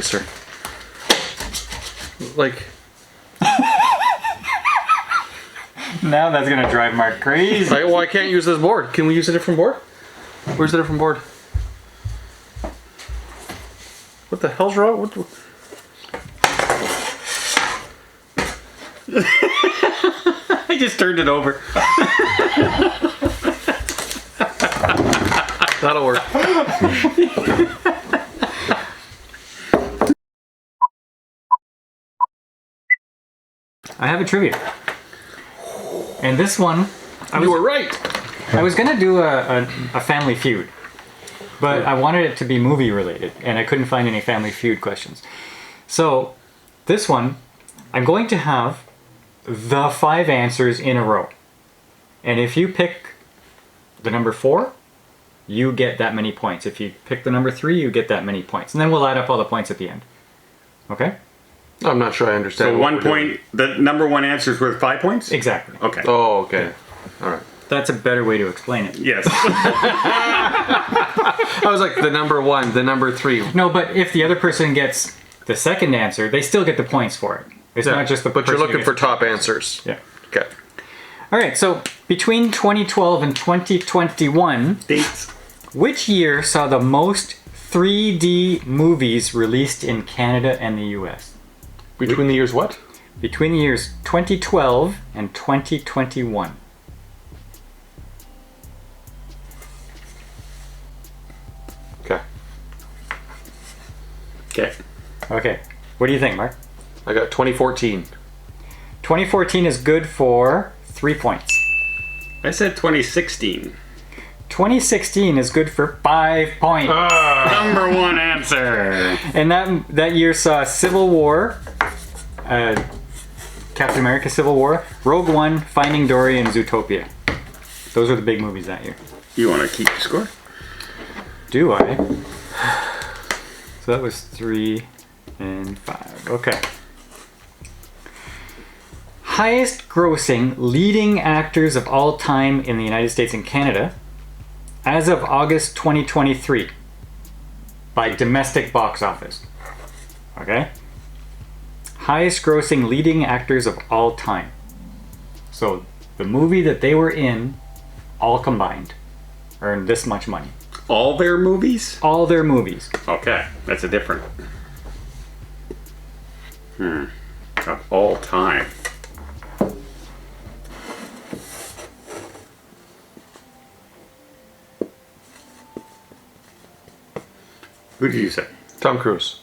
eraser. Like... Now that's gonna drive Mark crazy. Well, I can't use this board. Can we use a different board? Where's the different board? What the hell's wrong? What the... I just turned it over. That'll work. I have a trivia. And this one... You were right. I was gonna do a Family Feud. But I wanted it to be movie related. And I couldn't find any Family Feud questions. So, this one, I'm going to have the 5 answers in a row. And if you pick the number 4, you get that many points. If you pick the number 3, you get that many points. And then we'll add up all the points at the end. Okay? I'm not sure I understand. So 1 point, the number 1 answer is worth 5 points? Exactly. Okay. Oh, okay. All right. That's a better way to explain it. Yes. I was like, the number 1, the number 3. No, but if the other person gets the second answer, they still get the points for it. It's not just the But you're person who looking gets for the top answers. Yeah. Okay. All right, so between 2012 and 2021, Dates. which year saw the most 3D movies released in Canada and the US? Between the years what? Between the years 2012 and 2021. Okay. Okay. Okay, what do you think, Mark? I got 2014. 2014 is good for 3 points. I said 2016. 2016 is good for 5 points. Number 1 answer. And that year saw Civil War, Captain America Civil War, Rogue One, Finding Dory, and Zootopia. Those are the big movies that year. You want to keep the score? Do I? So that was 3 and 5. Okay. Highest grossing leading actors of all time in the United States and Canada as of August 2023 by domestic box office. Okay? Highest grossing leading actors of all time. So the movie that they were in, all combined, earned this much money. All their movies? All their movies. Okay, that's a different. Of all time. Who did you say? Tom Cruise.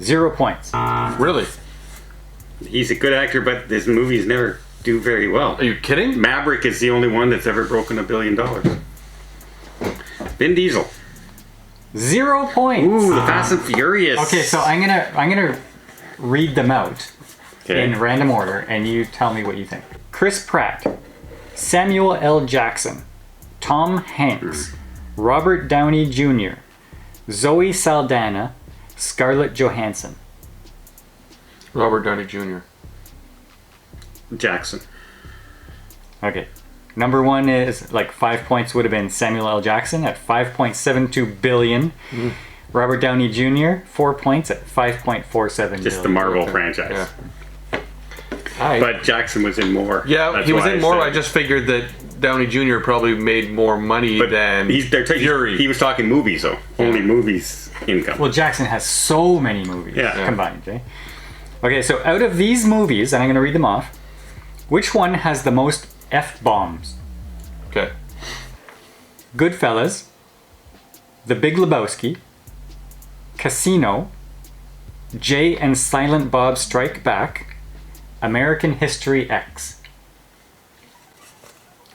0 points. Really? He's a good actor, but his movies never do very well. Are you kidding? Maverick is the only one that's ever broken $1 billion. Vin Diesel. 0 points. Ooh, the Fast and Furious. Okay, so I'm gonna read them out Okay. in random order, and you tell me what you think. Chris Pratt, Samuel L. Jackson, Tom Hanks, Robert Downey Jr., Zoe Saldana, Scarlett Johansson. Robert Downey Jr. Jackson. Okay. Number 1 is, like, 5 points would have been Samuel L. Jackson at 5.72 billion. Robert Downey Jr., 4 points at 5.47 billion. Just the Marvel franchise. Yeah. But Jackson was in more. Yeah, That's he was why in more. said- I just figured that Downey Jr. probably made more money But than they're Fury. He was talking movies, though. Only movies income. Well, Jackson has so many movies Yeah. combined, eh? Okay, so out of these movies, and I'm going to read them off, which one has the most F-bombs? Okay. Goodfellas, The Big Lebowski, Casino, Jay and Silent Bob Strike Back, American History X.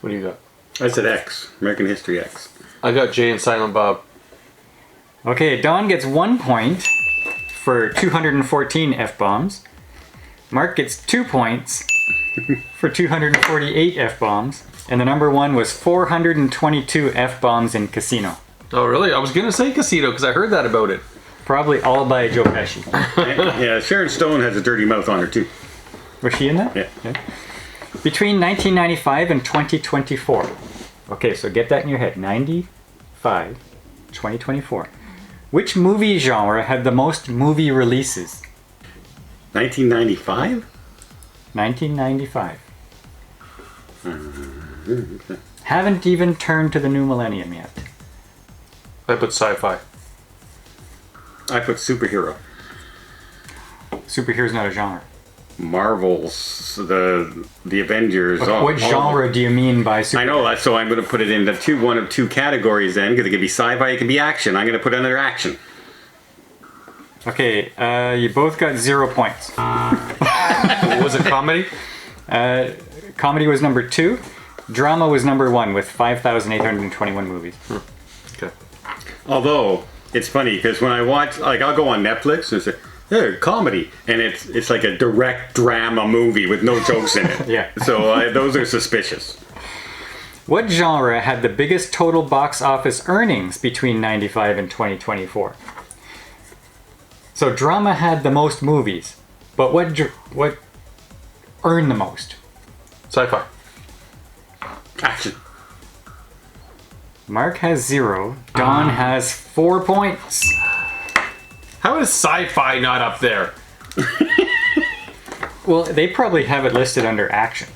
What do you got? I said X. American History X. I got Jay and Silent Bob. Okay, Don gets 1 point for 214 F-bombs. Mark gets 2 points for 248 F-bombs. And the number 1 was 422 F-bombs in Casino. Oh, really? I was going to say Casino because I heard that about it. Probably all by Joe Pesci. Yeah, Sharon Stone has a dirty mouth on her, too. Was she in that? Yeah. Between 1995 and 2024. Okay, so get that in your head. 95, 2024. Which movie genre had the most movie releases? 1995? 1995. Okay. Haven't even turned to the new millennium yet. I put sci-fi. I put superhero. Superhero's not a genre. Marvel's, the Avengers. What genre do you mean by superhero? I know that, so I'm going to put it into one of two categories then, because it could be sci-fi, it can be action. I'm going to put another action. Okay, you both got 0 points. Was it comedy? Comedy was number 2. Drama was number 1 with 5,821 movies. Okay. Although, it's funny, because when I watch, like, I'll go on Netflix and say, hey, comedy. And it's like a direct drama movie with no jokes in it. Yeah. So those are suspicious. What genre had the biggest total box office earnings between 95 and 2024? So drama had the most movies, but what earned the most? Sci-fi. Action. Mark has 0. Don has 4 points. How is sci-fi not up there? Well, they probably have it listed under action.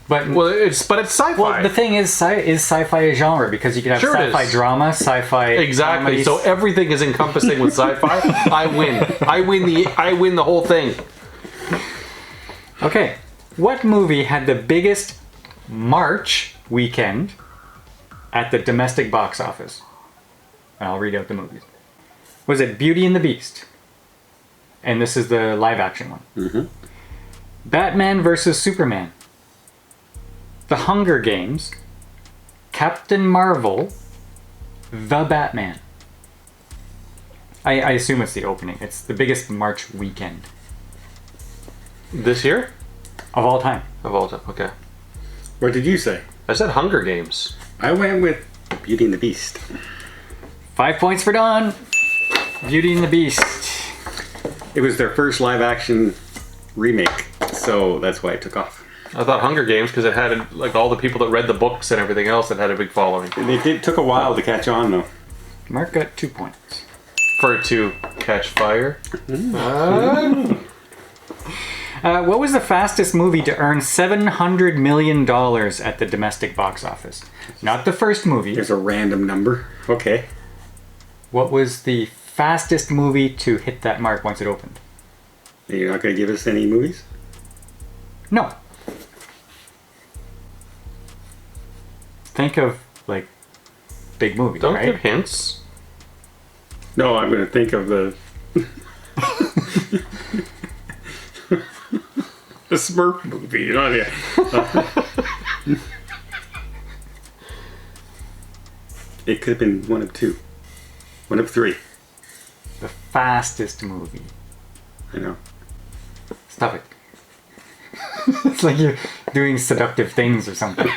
But Well, it's sci-fi. well, the thing is sci-fi a genre? Because you can have Sure it sci-fi is. drama, sci-fi Exactly. comedy. So everything is encompassing with sci-fi. I win. I win the whole thing. Okay, what movie had the biggest March weekend at the domestic box office? And I'll read out the movies. Was it Beauty and the Beast? And this is the live action one. Mm-hmm. Batman vs. Superman. The Hunger Games. Captain Marvel. The Batman. I assume it's the opening. It's the biggest March weekend This year? of all time. Of all time. Okay. What did you say? I said Hunger Games. I went with Beauty and the Beast. 5 points for Don. Beauty and the Beast. It was their first live action remake, so that's why it took off. I thought Hunger Games because it had like all the people that read the books and everything else that had a big following. And it took a while to catch on, though. Mark got 2 points. For it to catch fire. What was the fastest movie to earn $700 million at the domestic box office? Not the first movie. There's a random number. Okay. What was the fastest movie to hit that mark once it opened? You're not going to give us any movies? No. Think of, like, big movies, Don't right? give hints. No, I'm going to think of the... the Smurf movie. You know what I mean? It could have been one of two. One of three. The fastest movie. I know. Stop it. It's like you're doing seductive things or something.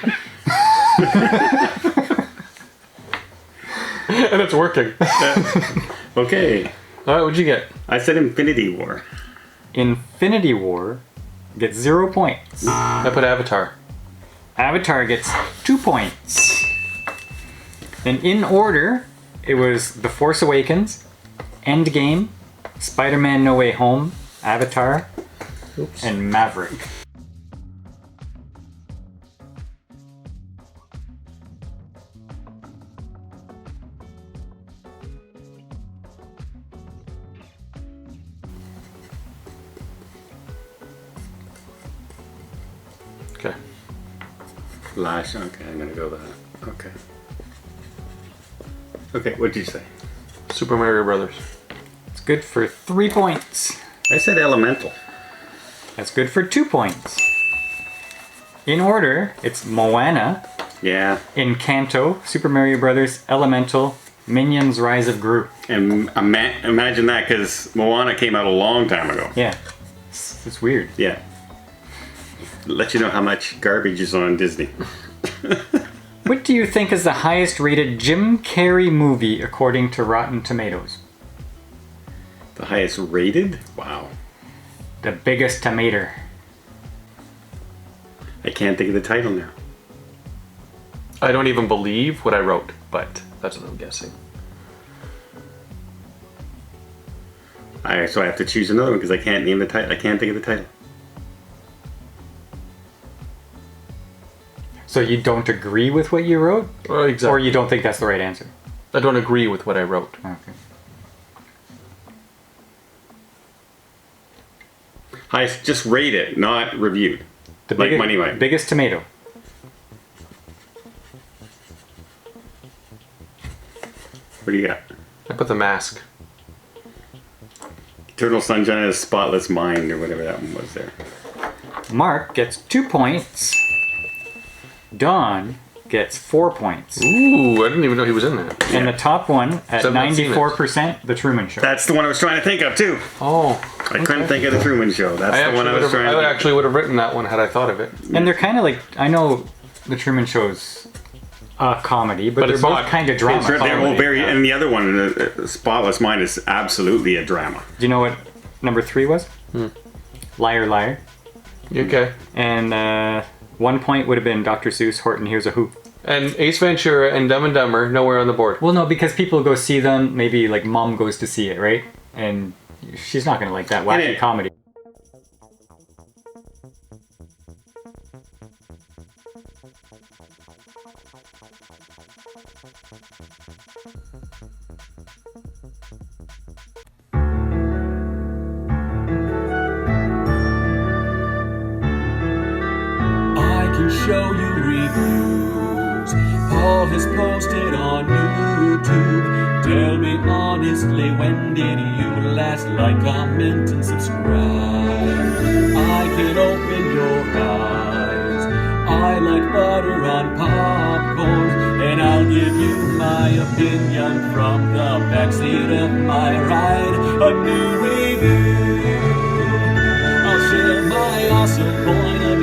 And it's working. Okay. Alright, what'd you get? I said Infinity War. Infinity War gets 0 points. I put Avatar. Avatar gets 2 points. And in order, it was The Force Awakens, Endgame, Spider-Man No Way Home, Avatar, and Maverick. Okay. Flash. Okay, I'm going to go with that. Okay. Okay, what did you say? Super Mario Brothers. It's good for 3 points. I said Elemental. That's good for 2 points. In order, it's Moana, Yeah. Encanto, Super Mario Brothers, Elemental, Minions Rise of Gru. And imagine that, because Moana came out a long time ago. Yeah. It's weird. Yeah. Let you know how much garbage is on Disney. What do you think is the highest rated Jim Carrey movie according to Rotten Tomatoes? The highest rated? Wow. The biggest tomato. I can't think of the title now. I don't even believe what I wrote, but that's what I'm guessing. So I have to choose another one because I can't name the title. I can't think of the title. So you don't agree with what you wrote? Exactly. Or you don't think that's the right answer? I don't agree with what I wrote. Okay. I just rate it, not reviewed. The Like Money Mike. biggest tomato. What do you got? I put The Mask. Eternal Sunshine of a Spotless Mind, or whatever that one was there. Mark gets 2 points. Don gets 4 points. Ooh, I didn't even know he was in that. And the top one at I've not seen it. 94%, The Truman Show. That's the one I was trying to think of, too. Oh. I couldn't think of the Truman Show. That's the one I was trying to think of. actually would have written that one had I thought of it. And they're kind of like, I know The Truman Show's a comedy, but they're it's both not. kind of drama. They're all very, yeah. and the other one, the Spotless Mind, is absolutely a drama. Do you know what number 3 was? Liar, Liar. Okay. And 1 point would have been Dr. Seuss, Horton Hears a Who. And Ace Ventura and Dumb and Dumber, nowhere on the board. Well, no, because people go see them. Maybe like mom goes to see it, right? And she's not going to like that wacky comedy. I can show you reviews Paul has posted on YouTube. Tell me honestly, when did you last like, comment, and subscribe? I can open your eyes. I like butter on popcorn, and I'll give you my opinion from the backseat of my ride. A new review. I'll share my awesome point of